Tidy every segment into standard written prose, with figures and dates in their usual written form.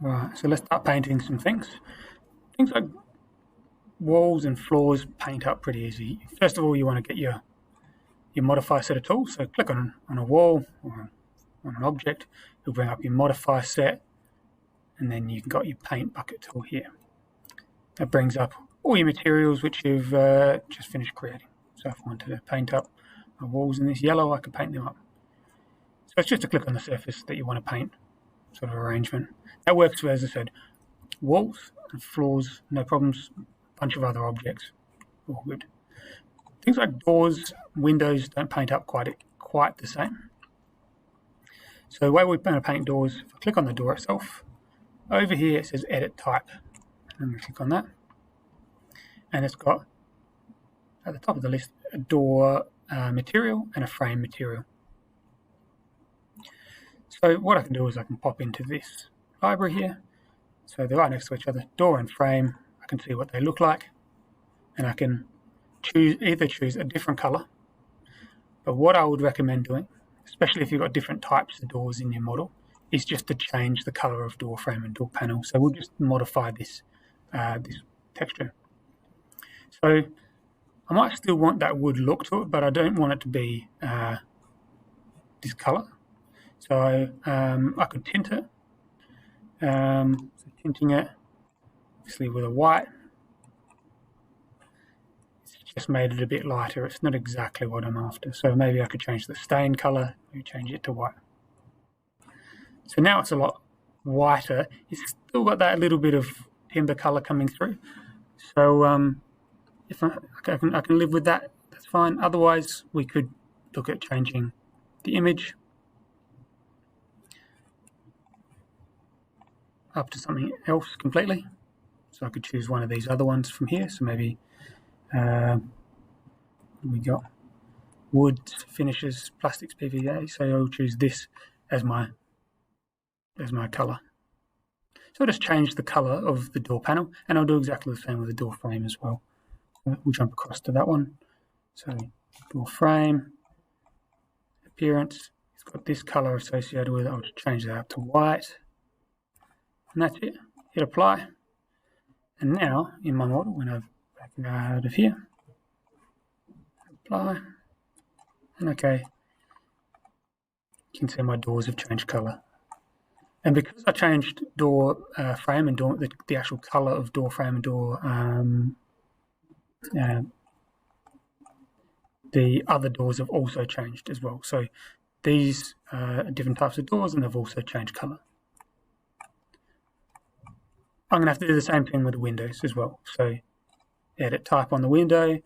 Right, so let's start painting some things. Things like walls and floors paint up pretty easy. First of all, you want to get your modify set of tools. So click on a wall or on an object. You'll bring up your modify set, and then you've got your paint bucket tool here. That brings up all your materials which you've just finished creating. So if I wanted to paint up my walls in this yellow, I could paint them up. So it's just a click on the surface that you want to paint, sort of arrangement. That works for, as I said, walls and floors, no problems. A bunch of other objects, all good. Things like doors, windows don't paint up quite the same. So the way we're going to paint doors, if I click on the door itself, over here it says Edit Type. I'm going to click on that. And it's got, at the top of the list, a door material and a frame material. So what I can do is I can pop into this library here. So they're right next to each other, door and frame. I can see what they look like. And I can either choose a different color. But what I would recommend doing, especially if you've got different types of doors in your model, is just to change the color of door frame and door panel. So we'll just modify this texture. So I might still want that wood look to it, but I don't want it to be this color. So I could tint it. So tinting it, obviously with a white. It's just made it a bit lighter. It's not exactly what I'm after. So maybe I could change the stain color, maybe change it to white. So now it's a lot whiter. It's still got that little bit of timber color coming through. So if I can live with that, that's fine. Otherwise, we could look at changing the image up to something else completely. So I could choose one of these other ones from here. So maybe we got wood finishes, plastics, PVA. So I'll choose this as my color. So I'll just change the color of the door panel, and I'll do exactly the same with the door frame as well. We'll jump across to that one. So door frame, appearance, it's got this color associated with it. I'll just change that up to white. And that's it. Hit apply. And now in my model, when I back out of here, apply, and okay, you can see my doors have changed color. And because I changed door frame and door, the actual color of door frame and door, the other doors have also changed as well. So these are different types of doors, and they've also changed color. I'm going to have to do the same thing with the windows as well. So edit type on the window.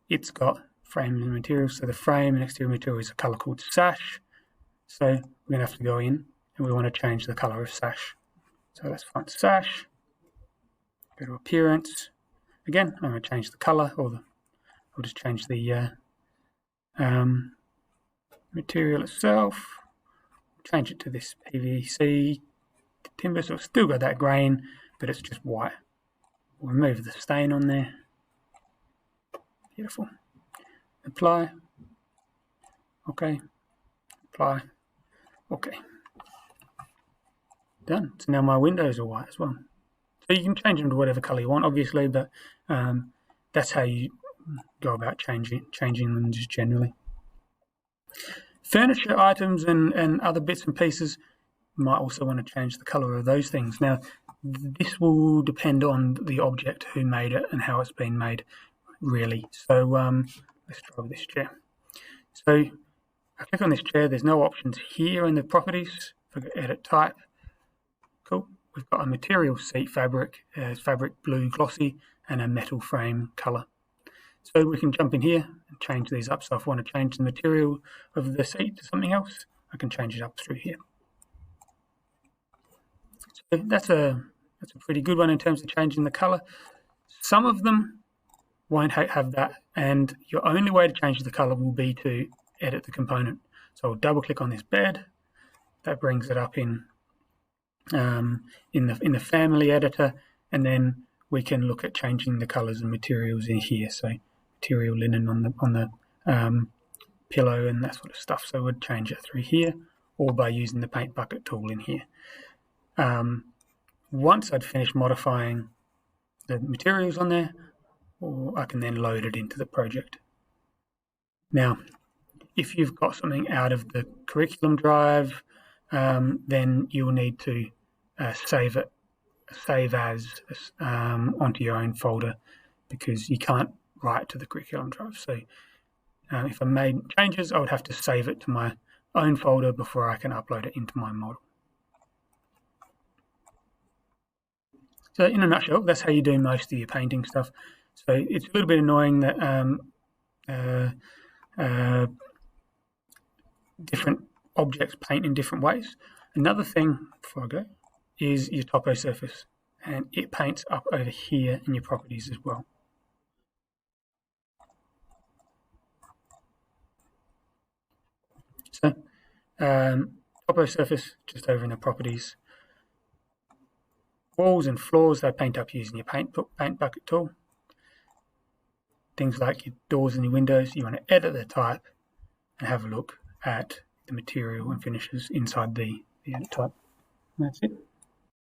It's got frame and material. So the frame and exterior material is a color called sash. So we're going to have to go in and we want to change the color of sash. So let's find sash. Go to appearance. Again, I'm going to change the color, or I'll just change the material itself. Change it to this PVC timber. So it's still got that grain, but it's just white. We'll remove the stain on there. Beautiful. Apply. Okay. Apply. Okay. Done. So now my windows are white as well. So you can change them to whatever color you want, obviously, but that's how you go about changing them just generally. Furniture items and other bits and pieces, you might also want to change the color of those things. Now, this will depend on the object, who made it, and how it's been made, really. So let's try with this chair. So I click on this chair. There's no options here in the properties. If I go edit type, cool. We've got a material seat fabric, fabric blue glossy, and a metal frame color. So we can jump in here and change these up. So if I want to change the material of the seat to something else, I can change it up through here. So that's a pretty good one in terms of changing the color. Some of them won't have that, and your only way to change the color will be to edit the component. So I'll double click on this bed. That brings it up in the family editor, and then we can look at changing the colors and materials in here. So material linen on the pillow and that sort of stuff. So we'd change it through here, or by using the paint bucket tool in here. once I'd finished modifying the materials on there, or I can then load it into the project. Now, if you've got something out of the curriculum drive, then you'll need to save as onto your own folder, because you can't write to the curriculum drive. So if I made changes, I would have to save it to my own folder before I can upload it into my model. So in a nutshell, that's how you do most of your painting stuff. So it's a little bit annoying that different objects paint in different ways. Another thing, before I go, is your topo surface, and it paints up over here in your properties as well. So topo surface, just over in the properties. Walls and floors, they paint up using your paint bucket tool. Things like your doors and your windows, you want to edit the type and have a look at the material and finishes inside the edit type. And that's it.